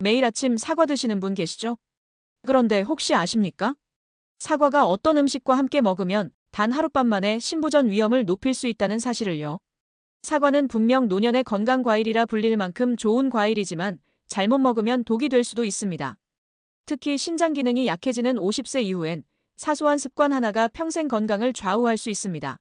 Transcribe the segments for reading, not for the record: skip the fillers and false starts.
매일 아침 사과 드시는 분 계시죠? 그런데 혹시 아십니까? 사과가 어떤 음식과 함께 먹으면 단 하룻밤 만에 신부전 위험을 높일 수 있다는 사실을요. 사과는 분명 노년의 건강 과일이라 불릴 만큼 좋은 과일이지만 잘못 먹으면 독이 될 수도 있습니다. 특히 신장 기능이 약해지는 50세 이후엔 사소한 습관 하나가 평생 건강을 좌우할 수 있습니다.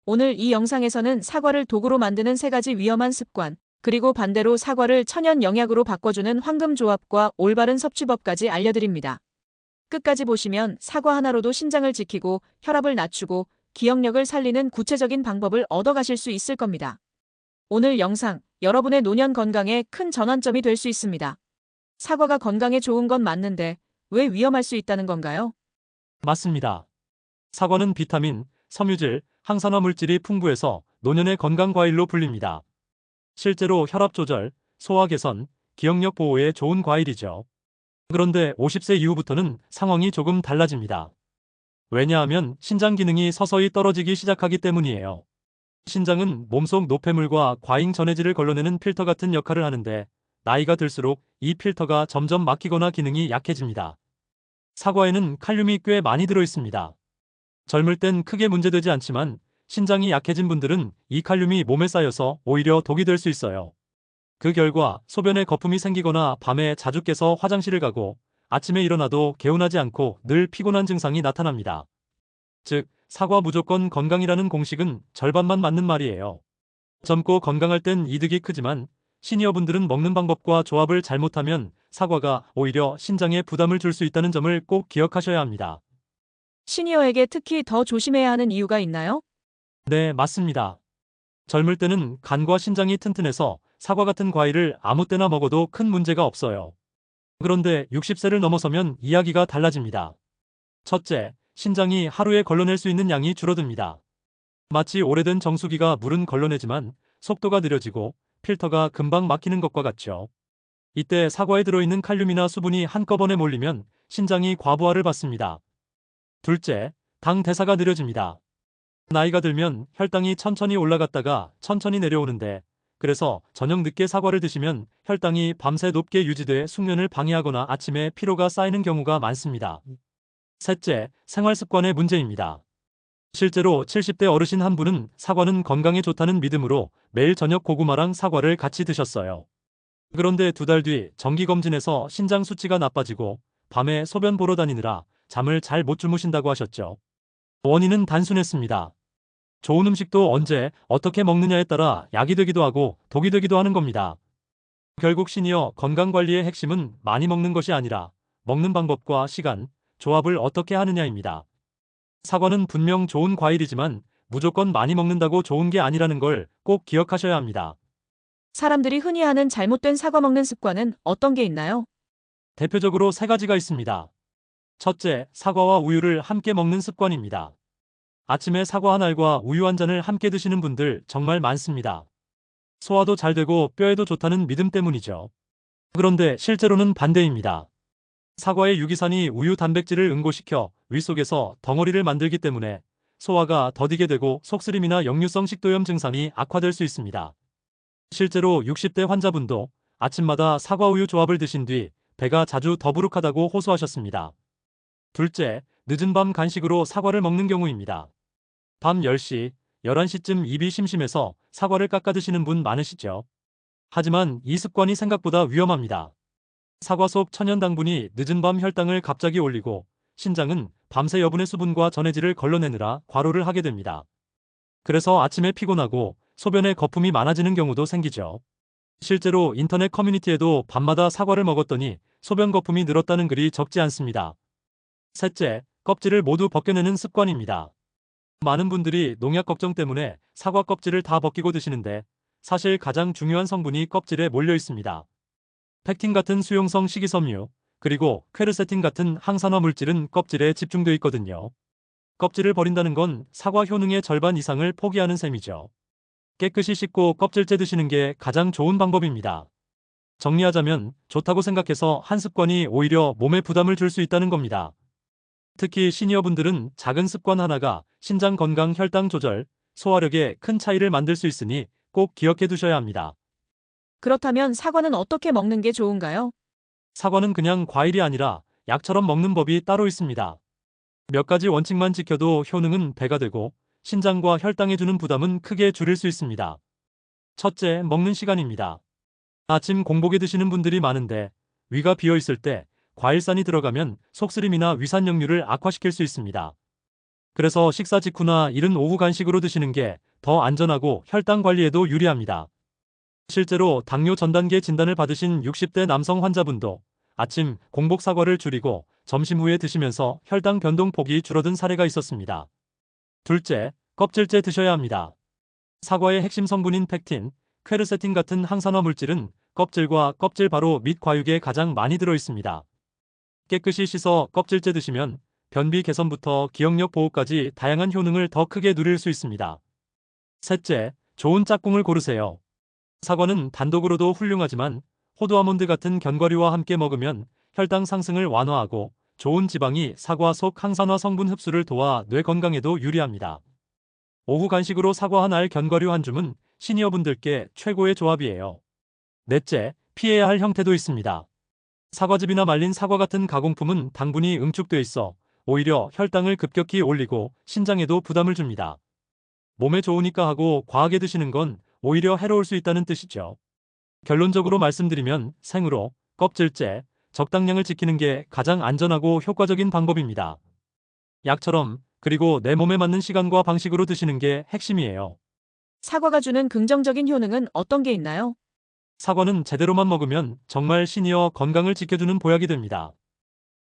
오늘 이 영상에서는 사과를 독으로 만드는 3가지 위험한 습관, 그리고 반대로 사과를 천연 영약으로 바꿔주는 황금 조합과 올바른 섭취법까지 알려드립니다. 끝까지 보시면 사과 하나로도 신장을 지키고 혈압을 낮추고 기억력을 살리는 구체적인 방법을 얻어가실 수 있을 겁니다. 오늘 영상, 여러분의 노년 건강에 큰 전환점이 될 수 있습니다. 사과가 건강에 좋은 건 맞는데 왜 위험할 수 있다는 건가요? 맞습니다. 사과는 비타민, 섬유질, 항산화 물질이 풍부해서 노년의 건강 과일로 불립니다. 실제로 혈압 조절, 소화 개선, 기억력 보호에 좋은 과일이죠. 그런데 50세 이후부터는 상황이 조금 달라집니다. 왜냐하면 신장 기능이 서서히 떨어지기 시작하기 때문이에요. 신장은 몸속 노폐물과 과잉 전해질을 걸러내는 필터 같은 역할을 하는데 나이가 들수록 이 필터가 점점 막히거나 기능이 약해집니다. 사과에는 칼륨이 꽤 많이 들어 있습니다. 젊을 땐 크게 문제되지 않지만 신장이 약해진 분들은 이 칼륨이 몸에 쌓여서 오히려 독이 될 수 있어요. 그 결과 소변에 거품이 생기거나 밤에 자주 깨서 화장실을 가고 아침에 일어나도 개운하지 않고 늘 피곤한 증상이 나타납니다. 즉, 사과 무조건 건강이라는 공식은 절반만 맞는 말이에요. 젊고 건강할 땐 이득이 크지만 시니어분들은 먹는 방법과 조합을 잘못하면 사과가 오히려 신장에 부담을 줄 수 있다는 점을 꼭 기억하셔야 합니다. 시니어에게 특히 더 조심해야 하는 이유가 있나요? 네, 맞습니다. 젊을 때는 간과 신장이 튼튼해서 사과 같은 과일을 아무 때나 먹어도 큰 문제가 없어요. 그런데 60세를 넘어서면 이야기가 달라집니다. 첫째, 신장이 하루에 걸러낼 수 있는 양이 줄어듭니다. 마치 오래된 정수기가 물은 걸러내지만 속도가 느려지고 필터가 금방 막히는 것과 같죠. 이때 사과에 들어있는 칼륨이나 수분이 한꺼번에 몰리면 신장이 과부하를 받습니다. 둘째, 당 대사가 느려집니다. 나이가 들면 혈당이 천천히 올라갔다가 천천히 내려오는데, 그래서 저녁 늦게 사과를 드시면 혈당이 밤새 높게 유지돼 숙면을 방해하거나 아침에 피로가 쌓이는 경우가 많습니다. 셋째, 생활 습관의 문제입니다. 실제로 70대 어르신 한 분은 사과는 건강에 좋다는 믿음으로 매일 저녁 고구마랑 사과를 같이 드셨어요. 그런데 2달 뒤 정기검진에서 신장 수치가 나빠지고 밤에 소변 보러 다니느라 잠을 잘 못 주무신다고 하셨죠. 원인은 단순했습니다. 좋은 음식도 언제, 어떻게 먹느냐에 따라 약이 되기도 하고 독이 되기도 하는 겁니다. 결국 시니어 건강관리의 핵심은 많이 먹는 것이 아니라 먹는 방법과 시간, 조합을 어떻게 하느냐입니다. 사과는 분명 좋은 과일이지만 무조건 많이 먹는다고 좋은 게 아니라는 걸 꼭 기억하셔야 합니다. 사람들이 흔히 하는 잘못된 사과 먹는 습관은 어떤 게 있나요? 대표적으로 3가지가 있습니다. 첫째, 사과와 우유를 함께 먹는 습관입니다. 아침에 사과 한 알과 우유 한 잔을 함께 드시는 분들 정말 많습니다. 소화도 잘 되고 뼈에도 좋다는 믿음 때문이죠. 그런데 실제로는 반대입니다. 사과의 유기산이 우유 단백질을 응고시켜 위 속에서 덩어리를 만들기 때문에 소화가 더디게 되고 속쓰림이나 역류성 식도염 증상이 악화될 수 있습니다. 실제로 60대 환자분도 아침마다 사과 우유 조합을 드신 뒤 배가 자주 더부룩하다고 호소하셨습니다. 둘째, 늦은 밤 간식으로 사과를 먹는 경우입니다. 밤 10시, 11시쯤 입이 심심해서 사과를 깎아 드시는 분 많으시죠? 하지만 이 습관이 생각보다 위험합니다. 사과 속 천연 당분이 늦은 밤 혈당을 갑자기 올리고 신장은 밤새 여분의 수분과 전해질을 걸러내느라 과로를 하게 됩니다. 그래서 아침에 피곤하고 소변에 거품이 많아지는 경우도 생기죠. 실제로 인터넷 커뮤니티에도 밤마다 사과를 먹었더니 소변 거품이 늘었다는 글이 적지 않습니다. 셋째, 껍질을 모두 벗겨내는 습관입니다. 많은 분들이 농약 걱정 때문에 사과 껍질을 다 벗기고 드시는데 사실 가장 중요한 성분이 껍질에 몰려 있습니다. 펙틴 같은 수용성 식이섬유, 그리고 퀘르세틴 같은 항산화 물질은 껍질에 집중되어 있거든요. 껍질을 버린다는 건 사과 효능의 절반 이상을 포기하는 셈이죠. 깨끗이 씻고 껍질째 드시는 게 가장 좋은 방법입니다. 정리하자면 좋다고 생각해서 한 습관이 오히려 몸에 부담을 줄 수 있다는 겁니다. 특히 시니어분들은 작은 습관 하나가 신장 건강, 혈당 조절, 소화력에 큰 차이를 만들 수 있으니 꼭 기억해 두셔야 합니다. 그렇다면 사과는 어떻게 먹는 게 좋은가요? 사과는 그냥 과일이 아니라 약처럼 먹는 법이 따로 있습니다. 몇 가지 원칙만 지켜도 효능은 배가 되고 신장과 혈당에 주는 부담은 크게 줄일 수 있습니다. 첫째, 먹는 시간입니다. 아침 공복에 드시는 분들이 많은데 위가 비어 있을 때 과일산이 들어가면 속쓰림이나 위산 역류를 악화시킬 수 있습니다. 그래서 식사 직후나 이른 오후 간식으로 드시는 게 더 안전하고 혈당 관리에도 유리합니다. 실제로 당뇨 전 단계 진단을 받으신 60대 남성 환자분도 아침 공복 사과를 줄이고 점심 후에 드시면서 혈당 변동폭이 줄어든 사례가 있었습니다. 둘째, 껍질째 드셔야 합니다. 사과의 핵심 성분인 펙틴, 퀘르세틴 같은 항산화 물질은 껍질과 껍질 바로 밑 과육에 가장 많이 들어 있습니다. 깨끗이 씻어 껍질째 드시면 변비 개선부터 기억력 보호까지 다양한 효능을 더 크게 누릴 수 있습니다. 셋째, 좋은 짝꿍을 고르세요. 사과는 단독으로도 훌륭하지만 호두 아몬드 같은 견과류와 함께 먹으면 혈당 상승을 완화하고 좋은 지방이 사과 속 항산화 성분 흡수를 도와 뇌 건강에도 유리합니다. 오후 간식으로 사과 한 알 견과류 한 줌은 시니어분들께 최고의 조합이에요. 넷째, 피해야 할 형태도 있습니다. 사과즙이나 말린 사과 같은 가공품은 당분이 응축돼 있어 오히려 혈당을 급격히 올리고 신장에도 부담을 줍니다. 몸에 좋으니까 하고 과하게 드시는 건 오히려 해로울 수 있다는 뜻이죠. 결론적으로 말씀드리면 생으로, 껍질째, 적당량을 지키는 게 가장 안전하고 효과적인 방법입니다. 약처럼, 그리고 내 몸에 맞는 시간과 방식으로 드시는 게 핵심이에요. 사과가 주는 긍정적인 효능은 어떤 게 있나요? 사과는 제대로만 먹으면 정말 시니어 건강을 지켜주는 보약이 됩니다.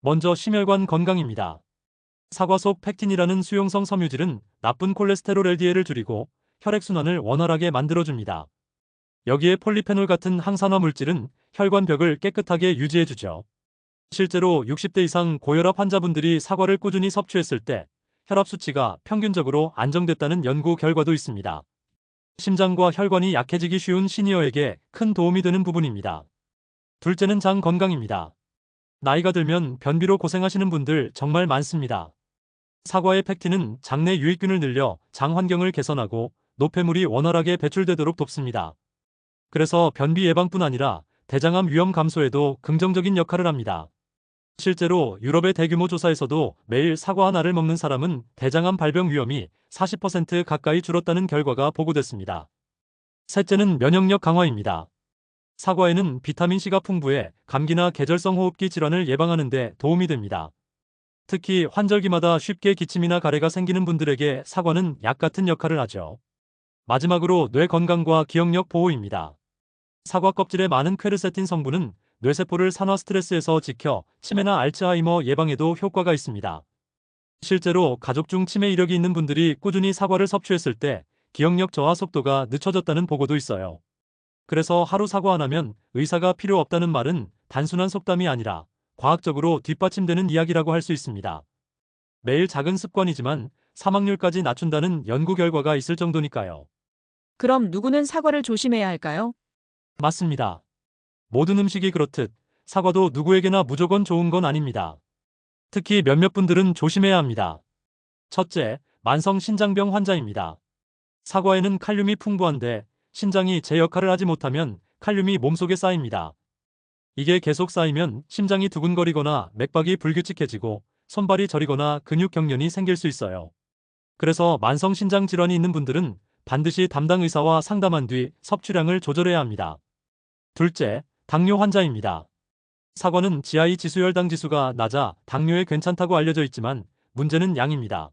먼저 심혈관 건강입니다. 사과 속 펙틴이라는 수용성 섬유질은 나쁜 콜레스테롤 LDL을 줄이고 혈액순환을 원활하게 만들어줍니다. 여기에 폴리페놀 같은 항산화 물질은 혈관벽을 깨끗하게 유지해주죠. 실제로 60대 이상 고혈압 환자분들이 사과를 꾸준히 섭취했을 때 혈압 수치가 평균적으로 안정됐다는 연구 결과도 있습니다. 심장과 혈관이 약해지기 쉬운 시니어에게 큰 도움이 되는 부분입니다. 둘째는 장 건강입니다. 나이가 들면 변비로 고생하시는 분들 정말 많습니다. 사과의 펙틴은 장내 유익균을 늘려 장 환경을 개선하고 노폐물이 원활하게 배출되도록 돕습니다. 그래서 변비 예방뿐 아니라 대장암 위험 감소에도 긍정적인 역할을 합니다. 실제로 유럽의 대규모 조사에서도 매일 사과 하나를 먹는 사람은 대장암 발병 위험이 40% 가까이 줄었다는 결과가 보고됐습니다. 셋째는 면역력 강화입니다. 사과에는 비타민C가 풍부해 감기나 계절성 호흡기 질환을 예방하는 데 도움이 됩니다. 특히 환절기마다 쉽게 기침이나 가래가 생기는 분들에게 사과는 약 같은 역할을 하죠. 마지막으로 뇌 건강과 기억력 보호입니다. 사과 껍질에 많은 퀘르세틴 성분은 뇌세포를 산화 스트레스에서 지켜 치매나 알츠하이머 예방에도 효과가 있습니다. 실제로 가족 중 치매 이력이 있는 분들이 꾸준히 사과를 섭취했을 때 기억력 저하 속도가 늦춰졌다는 보고도 있어요. 그래서 하루 사과 하나면 의사가 필요 없다는 말은 단순한 속담이 아니라 과학적으로 뒷받침되는 이야기라고 할 수 있습니다. 매일 작은 습관이지만 사망률까지 낮춘다는 연구 결과가 있을 정도니까요. 그럼 누구는 사과를 조심해야 할까요? 맞습니다. 모든 음식이 그렇듯 사과도 누구에게나 무조건 좋은 건 아닙니다. 특히 몇몇 분들은 조심해야 합니다. 첫째, 만성 신장병 환자입니다. 사과에는 칼륨이 풍부한데 신장이 제 역할을 하지 못하면 칼륨이 몸속에 쌓입니다. 이게 계속 쌓이면 심장이 두근거리거나 맥박이 불규칙해지고 손발이 저리거나 근육 경련이 생길 수 있어요. 그래서 만성 신장 질환이 있는 분들은 반드시 담당 의사와 상담한 뒤 섭취량을 조절해야 합니다. 둘째, 당뇨 환자입니다. 사과는 GI 지수혈당 지수가 낮아 당뇨에 괜찮다고 알려져 있지만 문제는 양입니다.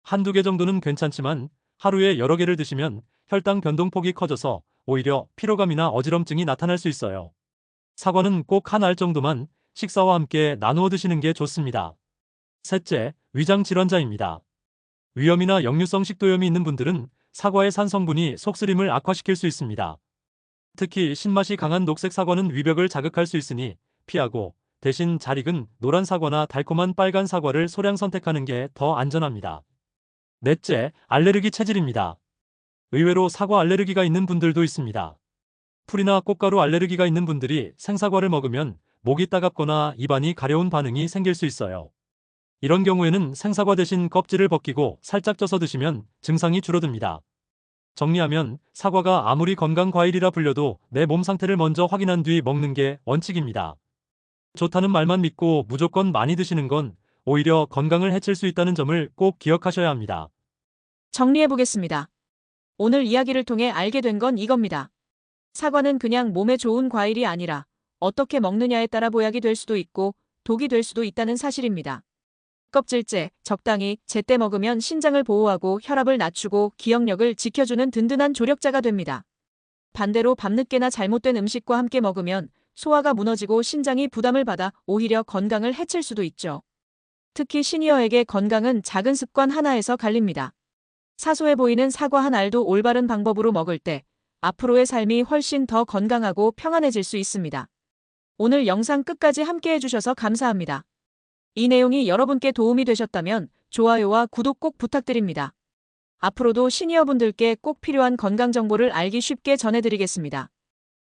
한두 개 정도는 괜찮지만 하루에 여러 개를 드시면 혈당 변동폭이 커져서 오히려 피로감이나 어지럼증이 나타날 수 있어요. 사과는 꼭 한 알 정도만 식사와 함께 나누어 드시는 게 좋습니다. 셋째, 위장 질환자입니다. 위염이나 역류성 식도염이 있는 분들은 사과의 산 성분이 속쓰림을 악화시킬 수 있습니다. 특히 신맛이 강한 녹색 사과는 위벽을 자극할 수 있으니 피하고 대신 잘 익은 노란 사과나 달콤한 빨간 사과를 소량 선택하는 게 더 안전합니다. 넷째, 알레르기 체질입니다. 의외로 사과 알레르기가 있는 분들도 있습니다. 풀이나 꽃가루 알레르기가 있는 분들이 생사과를 먹으면 목이 따갑거나 입안이 가려운 반응이 생길 수 있어요. 이런 경우에는 생사과 대신 껍질을 벗기고 살짝 쪄서 드시면 증상이 줄어듭니다. 정리하면 사과가 아무리 건강 과일이라 불려도 내 몸 상태를 먼저 확인한 뒤 먹는 게 원칙입니다. 좋다는 말만 믿고 무조건 많이 드시는 건 오히려 건강을 해칠 수 있다는 점을 꼭 기억하셔야 합니다. 정리해 보겠습니다. 오늘 이야기를 통해 알게 된 건 이겁니다. 사과는 그냥 몸에 좋은 과일이 아니라 어떻게 먹느냐에 따라 보약이 될 수도 있고 독이 될 수도 있다는 사실입니다. 껍질째 적당히 제때 먹으면 신장을 보호하고 혈압을 낮추고 기억력을 지켜주는 든든한 조력자가 됩니다. 반대로 밤늦게나 잘못된 음식과 함께 먹으면 소화가 무너지고 신장이 부담을 받아 오히려 건강을 해칠 수도 있죠. 특히 시니어에게 건강은 작은 습관 하나에서 갈립니다. 사소해 보이는 사과 한 알도 올바른 방법으로 먹을 때 앞으로의 삶이 훨씬 더 건강하고 평안해질 수 있습니다. 오늘 영상 끝까지 함께 해주셔서 감사합니다. 이 내용이 여러분께 도움이 되셨다면 좋아요와 구독 꼭 부탁드립니다. 앞으로도 시니어분들께 꼭 필요한 건강 정보를 알기 쉽게 전해드리겠습니다.